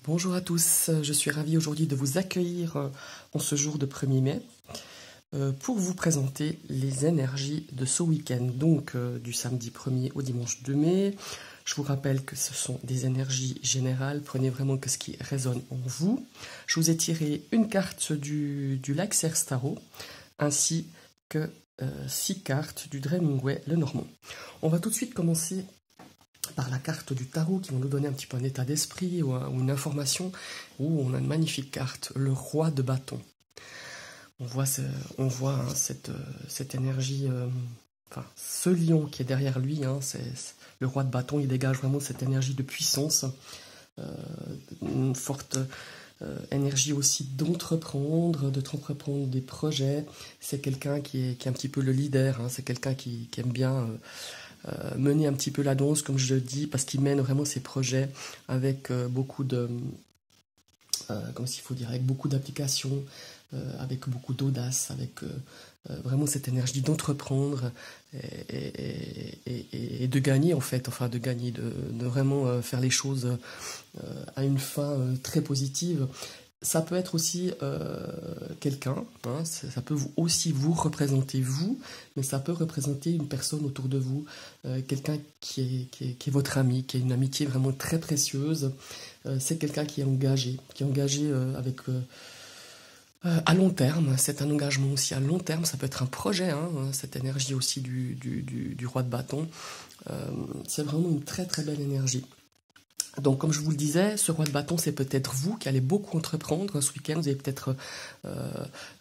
Bonjour à tous, je suis ravi aujourd'hui de vous accueillir en ce jour de 1er mai pour vous présenter les énergies de ce week-end, donc du samedi 1er au dimanche 2 mai. Je vous rappelle que ce sont des énergies générales, prenez vraiment que ce qui résonne en vous. Je vous ai tiré une carte du Laxers Tarot ainsi que 6 cartes du Dremingway Lenormand. On va tout de suite commencer par la carte du tarot qui vont nous donner un petit peu un état d'esprit ou une information, où on a une magnifique carte, le roi de bâton. On voit cette énergie, enfin ce lion qui est derrière lui, c'est le roi de bâton, il dégage vraiment cette énergie de puissance, une forte énergie aussi d'entreprendre des projets. C'est quelqu'un qui est un petit peu le leader, c'est quelqu'un qui aime bien mener un petit peu la danse, comme je le dis, parce qu'il mène vraiment ses projets avec beaucoup de, comme s'il faut dire, avec beaucoup d'application, avec beaucoup d'audace, avec vraiment cette énergie d'entreprendre et de gagner en fait, enfin de gagner, de vraiment faire les choses à une fin très positive. Ça peut être aussi quelqu'un, ça peut aussi vous représenter vous, mais ça peut représenter une personne autour de vous, quelqu'un qui est votre ami, qui a une amitié vraiment très précieuse. C'est quelqu'un qui est engagé avec à long terme. C'est un engagement aussi à long terme, ça peut être un projet, cette énergie aussi du roi de bâton. C'est vraiment une très très belle énergie. Donc, comme je vous le disais, ce roi de bâton, c'est peut-être vous qui allez beaucoup entreprendre ce week-end. Vous allez peut-être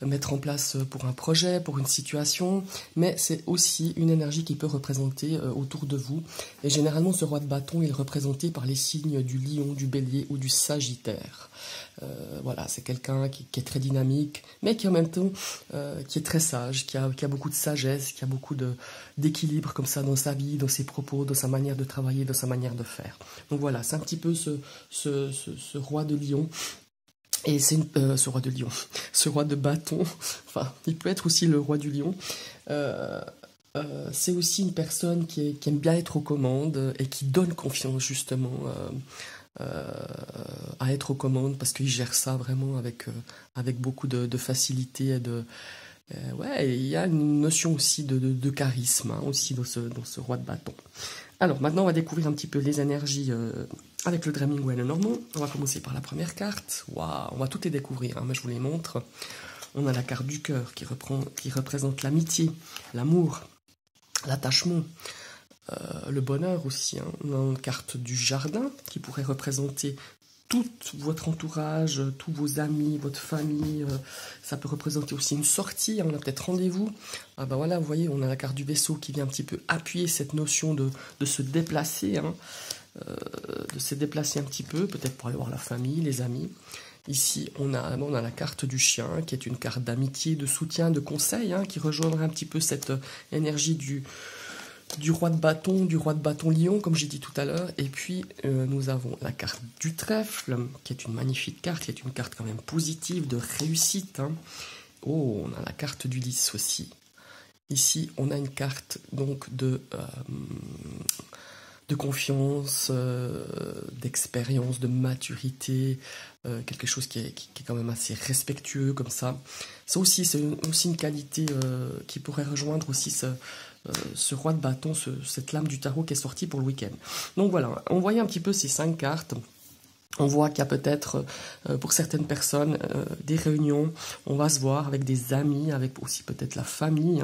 mettre en place pour un projet, pour une situation, mais c'est aussi une énergie qui peut représenter autour de vous. Et généralement, ce roi de bâton est représenté par les signes du lion, du bélier ou du sagittaire. Voilà, c'est quelqu'un qui est très dynamique, mais qui en même temps qui est très sage, qui a beaucoup de sagesse, qui a beaucoup d'équilibre comme ça dans sa vie, dans ses propos, dans sa manière de travailler, dans sa manière de faire. Donc voilà, c'est un petit peu ce roi de lion. Et c'est ce roi de lion, ce roi de bâton, enfin, il peut être aussi le roi du lion. C'est aussi une personne qui aime bien être aux commandes et qui donne confiance justement à être aux commandes, parce qu'il gère ça vraiment avec beaucoup de facilité et ouais, il y a une notion aussi de charisme aussi dans ce roi de bâton. Alors maintenant on va découvrir un petit peu les énergies avec le Dremingway Lenormand. On va commencer par la première carte. Waouh, on va tout les découvrir, mais je vous les montre. On a la carte du cœur qui représente l'amitié, l'amour, l'attachement, le bonheur aussi. On a une carte du jardin qui pourrait représenter tout votre entourage, tous vos amis, votre famille. Ça peut représenter aussi une sortie, on a peut-être rendez-vous. Ah ben voilà, vous voyez, on a la carte du vaisseau qui vient un petit peu appuyer cette notion de se déplacer, de se déplacer un petit peu, peut-être pour aller voir la famille, les amis. Ici, on a la carte du chien, qui est une carte d'amitié, de soutien, de conseil, qui rejoindrait un petit peu cette énergie du roi de bâton lion, comme j'ai dit tout à l'heure. Et puis, nous avons la carte du trèfle, qui est une magnifique carte, qui est une carte quand même positive, de réussite. Oh, on a la carte du lys aussi. Ici, on a une carte donc de confiance, d'expérience, de maturité, quelque chose qui est quand même assez respectueux comme ça. Ça aussi, c'est aussi une qualité qui pourrait rejoindre aussi ce roi de bâton, cette lame du tarot qui est sortie pour le week-end. Donc voilà, on voyait un petit peu ces 5 cartes. On voit qu'il y a peut-être, pour certaines personnes, des réunions, on va se voir avec des amis, avec aussi peut-être la famille,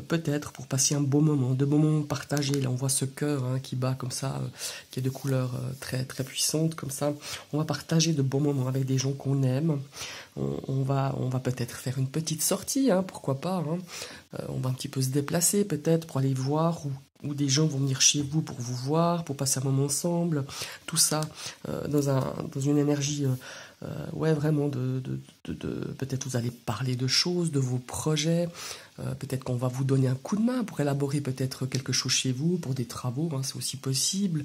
peut-être pour passer un beau moment, de beaux moments partagés. Là, on voit ce cœur qui bat comme ça, qui est de couleur très, très puissante, comme ça. On va partager de beaux moments avec des gens qu'on aime. On va peut-être faire une petite sortie, pourquoi pas. On va un petit peu se déplacer, peut-être, pour aller voir où des gens vont venir chez vous pour vous voir, pour passer un moment ensemble, tout ça dans une énergie, ouais, vraiment peut-être vous allez parler de choses, de vos projets, peut-être qu'on va vous donner un coup de main pour élaborer peut-être quelque chose chez vous, pour des travaux, c'est aussi possible,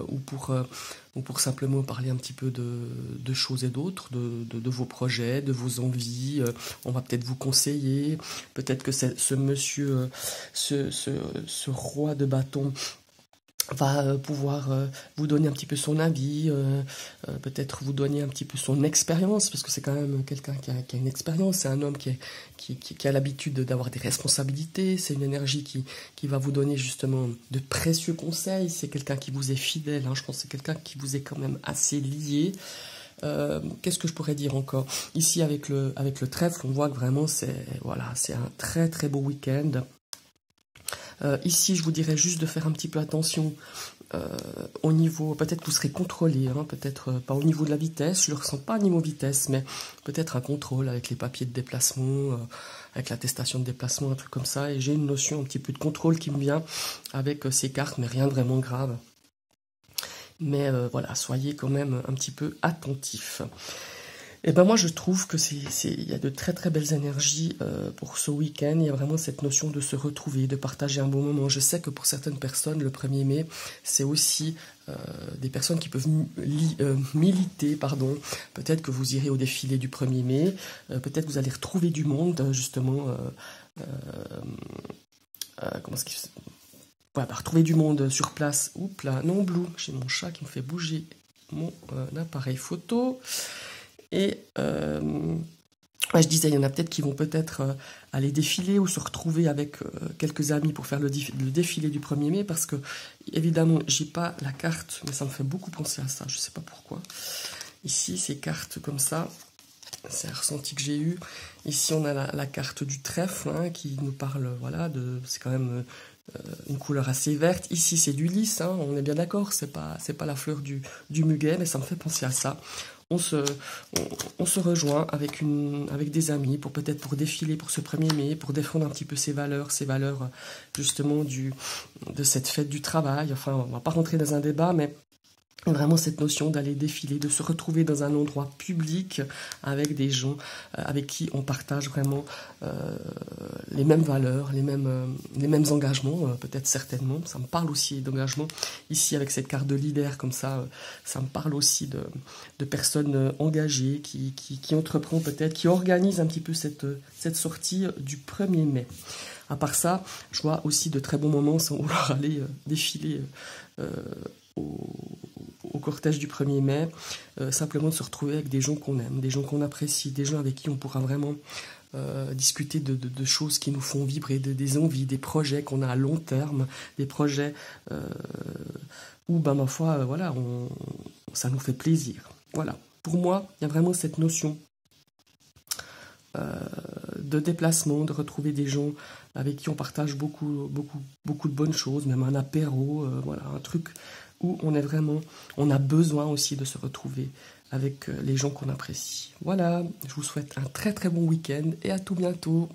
ou pour simplement parler un petit peu de choses et d'autres, de vos projets, de vos envies. On va peut-être vous conseiller, peut-être que ce monsieur, ce roi de bâton va pouvoir vous donner un petit peu son avis, peut-être vous donner un petit peu son expérience, parce que c'est quand même quelqu'un qui a une expérience, c'est un homme qui a l'habitude d'avoir des responsabilités, c'est une énergie qui va vous donner justement de précieux conseils, c'est quelqu'un qui vous est fidèle, hein, je pense que c'est quelqu'un qui vous est quand même assez lié. Qu'est-ce que je pourrais dire encore? Ici avec le trèfle, on voit que vraiment c'est un très très beau week-end. Ici, je vous dirais juste de faire un petit peu attention au niveau, peut-être que vous serez contrôlé, hein, peut-être pas au niveau de la vitesse, je ne le ressens pas à niveau vitesse, mais peut-être un contrôle avec les papiers de déplacement, avec l'attestation de déplacement, un truc comme ça, et j'ai une notion un petit peu de contrôle qui me vient avec ces cartes, mais rien de vraiment grave. Mais voilà, soyez quand même un petit peu attentifs. Et ben moi je trouve que il y a de très très belles énergies pour ce week-end. Il y a vraiment cette notion de se retrouver, de partager un bon moment. Je sais que pour certaines personnes, le 1er mai, c'est aussi des personnes qui peuvent militer, pardon. Peut-être que vous irez au défilé du 1er mai, peut-être que vous allez retrouver du monde, justement. Comment est-ce qu'il... Ouais, bah, retrouver du monde sur place. Oups là, non, Blue, j'ai mon chat qui me fait bouger mon appareil photo. Et je disais, il y en a peut-être qui vont peut-être aller défiler ou se retrouver avec quelques amis pour faire le défilé du 1er mai, parce que, évidemment, j'ai pas la carte, mais ça me fait beaucoup penser à ça, je sais pas pourquoi. Ici, ces cartes comme ça, c'est un ressenti que j'ai eu. Ici, on a la carte du trèfle, hein, qui nous parle, voilà, c'est quand même une couleur assez verte. Ici, c'est du lys, hein, on est bien d'accord, c'est pas la fleur du muguet, mais ça me fait penser à ça. On se rejoint avec des amis pour défiler pour ce 1er mai, pour défendre un petit peu ces valeurs justement de cette fête du travail. Enfin, on va pas rentrer dans un débat, mais vraiment cette notion d'aller défiler, de se retrouver dans un endroit public avec des gens avec qui on partage vraiment les mêmes valeurs, les mêmes engagements, peut-être certainement. Ça me parle aussi d'engagement. Ici, avec cette carte de leader comme ça, ça me parle aussi de personnes engagées qui entreprennent peut-être, qui organisent un petit peu cette sortie du 1er mai. À part ça, je vois aussi de très bons moments sans vouloir aller défiler au cortège du 1er mai, simplement de se retrouver avec des gens qu'on aime, des gens qu'on apprécie, des gens avec qui on pourra vraiment discuter de choses qui nous font vibrer, des envies, des projets qu'on a à long terme, des projets où, ben, ma foi, voilà, ça nous fait plaisir. Voilà. Pour moi, il y a vraiment cette notion de déplacement, de retrouver des gens avec qui on partage beaucoup de bonnes choses, même un apéro, voilà, un truc où on a besoin aussi de se retrouver avec les gens qu'on apprécie. Voilà, je vous souhaite un très très bon week-end et à tout bientôt.